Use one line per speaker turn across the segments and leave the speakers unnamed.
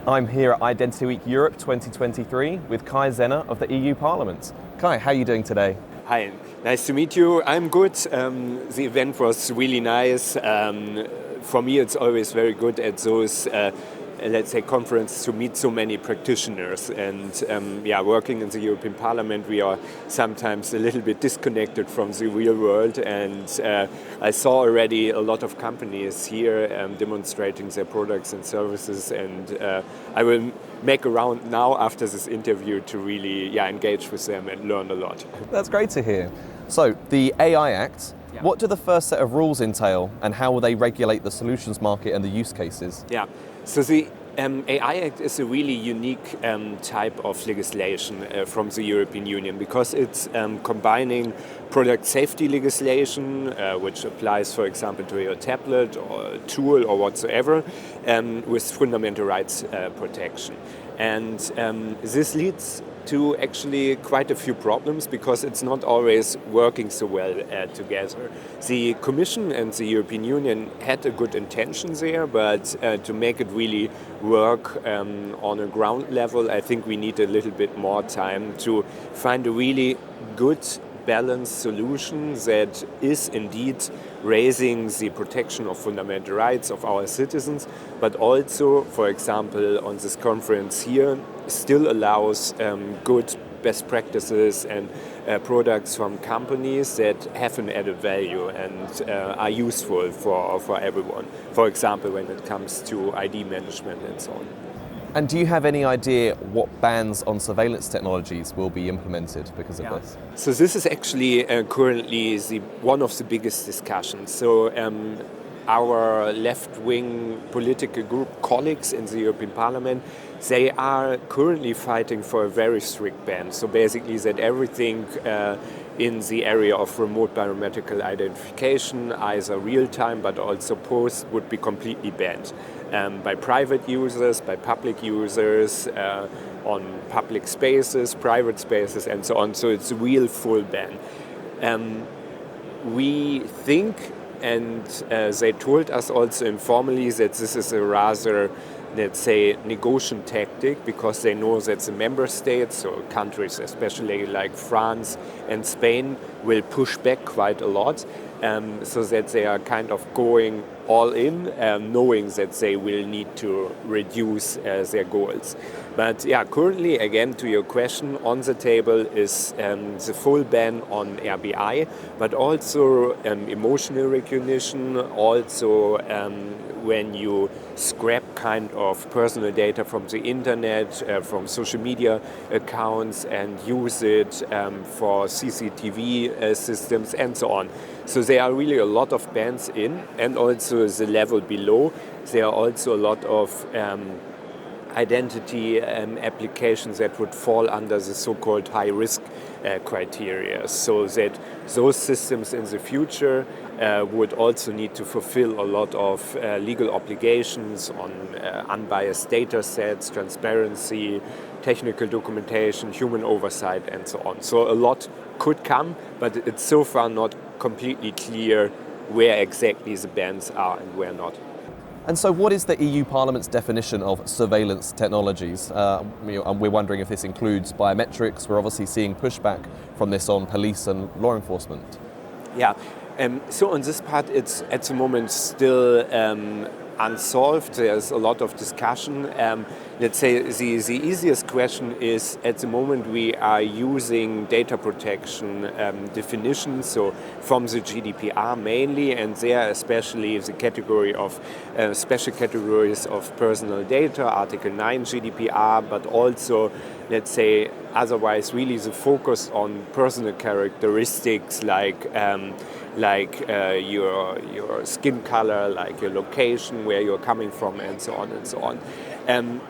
I'm here at Identity Week Europe 2023 with Kai Zenner of the EU Parliament. Kai, how are you doing today?
Hi, nice to meet you. I'm good. The event was really nice. For me, it's always very good at those, let's say, conferences to meet so many practitioners. And working in the European Parliament, we are sometimes a little bit disconnected from the real world. And I saw already a lot of companies here demonstrating their products and services. And I will make a round now after this interview to really engage with them and learn a lot.
That's great to hear. So, the AI Act, what do the first set of rules entail and how will they regulate the solutions market and the use cases?
Yeah, so the AI Act is a really unique type of legislation from the European Union because it's combining product safety legislation, which applies, for example, to your tablet or tool or whatsoever, with fundamental rights protection. And this leads to actually quite a few problems because it's not always working so well together. The Commission and the European Union had a good intention there, but to make it really work on a ground level, I think we need a little bit more time to find a really good balanced solution that is indeed raising the protection of fundamental rights of our citizens, but also, for example, on this conference here, still allows good best practices and products from companies that have an added value and are useful for everyone. For example, when it comes to ID management and so on.
And do you have any idea what bans on surveillance technologies will be implemented because of this?
So this is actually currently one of the biggest discussions. So our left-wing political group colleagues in the European Parliament, they are currently fighting for a very strict ban. So basically that everything in the area of remote biometric identification, either real-time but also post, would be completely banned by private users, by public users, on public spaces, private spaces, and so on. So it's a real full ban. We think, and they told us also informally, that this is a rather, let's say, negotiation tactic because they know that the member states, so countries especially like France and Spain, will push back quite a lot, so that they are kind of going all in, knowing that they will need to reduce their goals. But currently, again, to your question, on the table is the full ban on RBI, but also emotional recognition, also when you scrap kind of personal data from the internet, from social media accounts and use it for CCTV systems and so on. So there are really a lot of bans in, and also the level below. There are also a lot of identity applications that would fall under the so-called high-risk criteria, so that those systems in the future would also need to fulfill a lot of legal obligations on unbiased data sets, transparency, technical documentation, human oversight, and so on. So a lot could come, but it's so far not completely clear where exactly the bans are and where not.
And so what is the EU Parliament's definition of surveillance technologies? We're wondering if this includes biometrics. We're obviously seeing pushback from this on police and law enforcement.
So on this part, it's at the moment still unsolved. There's a lot of discussion. Let's say the easiest question is, at the moment we are using data protection definitions, so from the GDPR mainly, and there especially the category of special categories of personal data, Article 9 GDPR, but also, let's say, otherwise really the focus on personal characteristics like your skin color, like your location, where you're coming from, and so on and so on.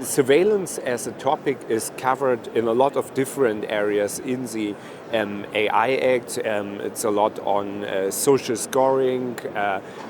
Surveillance as a topic is covered in a lot of different areas in the AI Act. It's a lot on social scoring,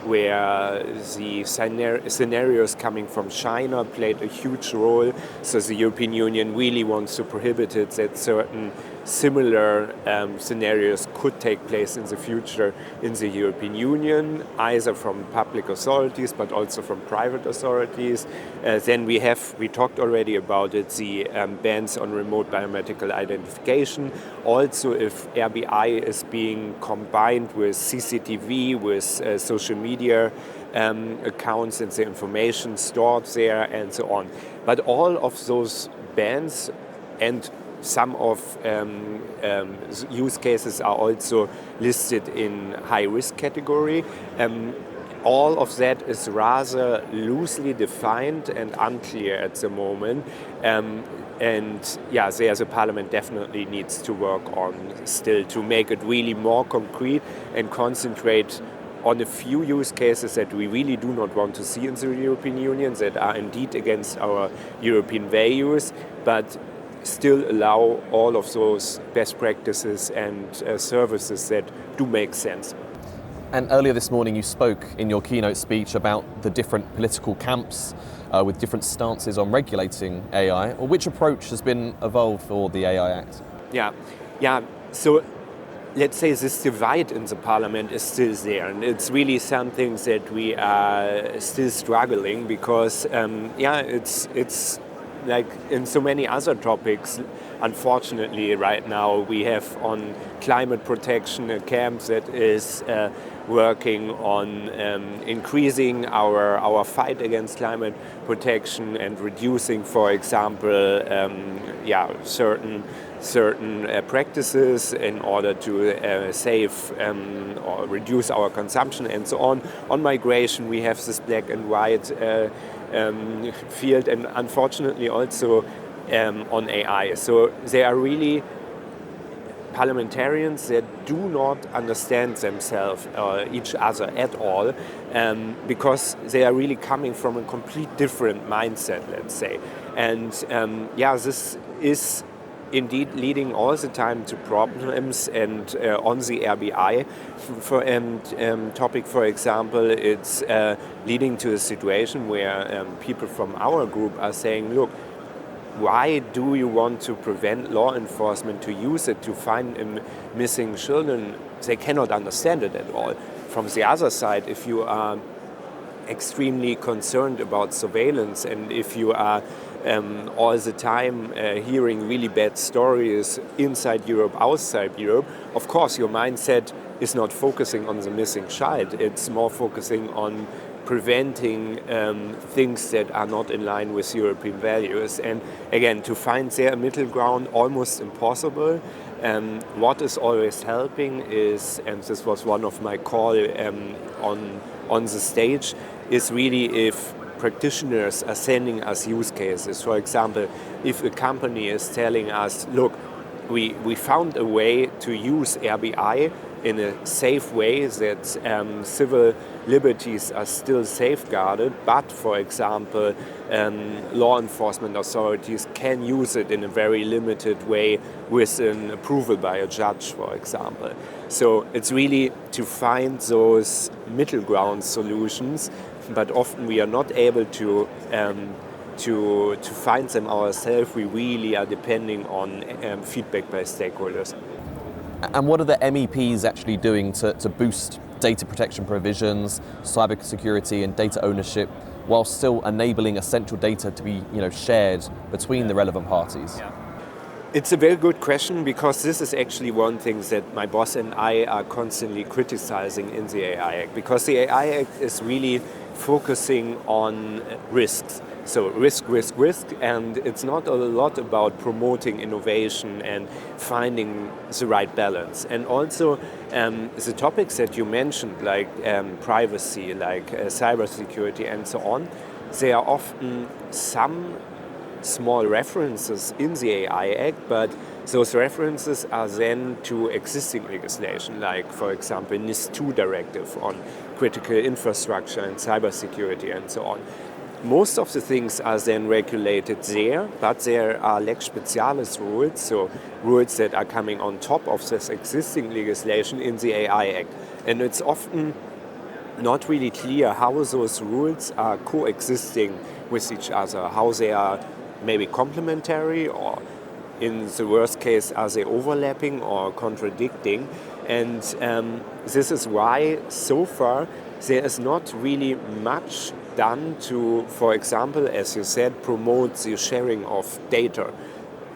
where the scenarios coming from China played a huge role. So the European Union really wants to prohibit it, that certain similar scenarios could take place in the future in the European Union, either from public authorities but also from private authorities. Then we talked already about it, the bans on remote biometrical identification. Also, if RBI is being combined with CCTV, with social media accounts and the information stored there and so on. But all of those bans and some of use cases are also listed in high-risk category. All of that is rather loosely defined and unclear at the moment. And yeah, there the Parliament definitely needs to work on still to make it really more concrete and concentrate on a few use cases that we really do not want to see in the European Union, that are indeed against our European values, but still allow all of those best practices and services that do make sense.
And earlier this morning you spoke in your keynote speech about the different political camps with different stances on regulating AI. Which approach has been evolved for the AI Act?
Yeah. So let's say this divide in the Parliament is still there, and it's really something that we are still struggling because, it's like in so many other topics. Unfortunately, right now we have on climate protection a camp that is working on increasing our fight against climate protection and reducing, for example, certain practices in order to save or reduce our consumption and so on. On migration, we have this black and white field, and unfortunately also on AI. So there are really parliamentarians that do not understand themselves or each other at all, because they are really coming from a complete different mindset, let's say. And this is indeed leading all the time to problems. And on the RBI topic, for example, it's leading to a situation where people from our group are saying, look, why do you want to prevent law enforcement to use it to find missing children? They cannot understand it at all. From the other side, if you are extremely concerned about surveillance and if you are all the time hearing really bad stories inside Europe, outside Europe, of course your mindset is not focusing on the missing child. It's more focusing on preventing things that are not in line with European values. And again, to find there a middle ground, almost impossible. What is always helping is, and this was one of my call on the stage, is really if practitioners are sending us use cases. For example, if a company is telling us, look, we found a way to use RBI in a safe way that civil liberties are still safeguarded, but, for example, law enforcement authorities can use it in a very limited way with an approval by a judge, for example. So it's really to find those middle ground solutions, but often we are not able to find them ourselves. We really are depending on feedback by stakeholders.
And what are the MEPs actually doing to boost data protection provisions, cybersecurity and data ownership, while still enabling essential data to be shared between the relevant parties?
Yeah. It's a very good question, because this is actually one thing that my boss and I are constantly criticizing in the AI Act, because the AI Act is really focusing on risks. So risk, and it's not a lot about promoting innovation and finding the right balance. And also the topics that you mentioned, like privacy, like cybersecurity and so on, there are often some small references in the AI Act, but those references are then to existing legislation, like, for example, NIS2 directive on critical infrastructure and cybersecurity and so on. Most of the things are then regulated there, but there are lex specialis rules, so rules that are coming on top of this existing legislation in the AI Act. And it's often not really clear how those rules are coexisting with each other, how they are maybe complementary or in the worst case, are they overlapping or contradicting? And this is why, so far, there is not really much done to, for example, as you said, promote the sharing of data.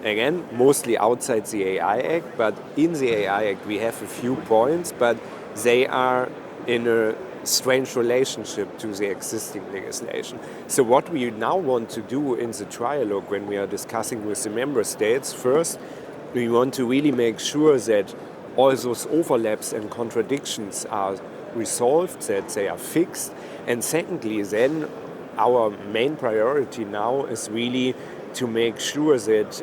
Again, mostly outside the AI Act, but in the AI Act we have a few points, but they are in a strange relationship to the existing legislation. So what we now want to do in the trialogue when we are discussing with the member states, first, we want to really make sure that all those overlaps and contradictions are resolved, that they are fixed. And secondly, then our main priority now is really to make sure that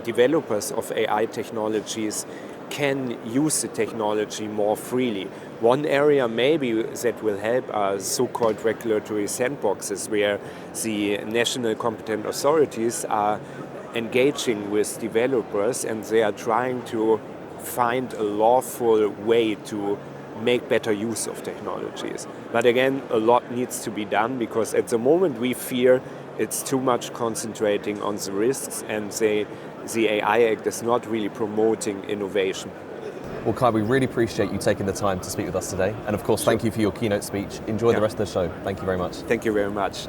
developers of AI technologies can use the technology more freely. One area maybe that will help are so-called regulatory sandboxes, where the national competent authorities are engaging with developers and they are trying to find a lawful way to make better use of technologies. But again, a lot needs to be done, because at the moment we fear it's too much concentrating on the risks, and the AI Act is not really promoting innovation.
Well, Kai, we really appreciate you taking the time to speak with us today. And of course, thank you for your keynote speech. Enjoy the rest of the show. Thank you very much.
Thank you very much.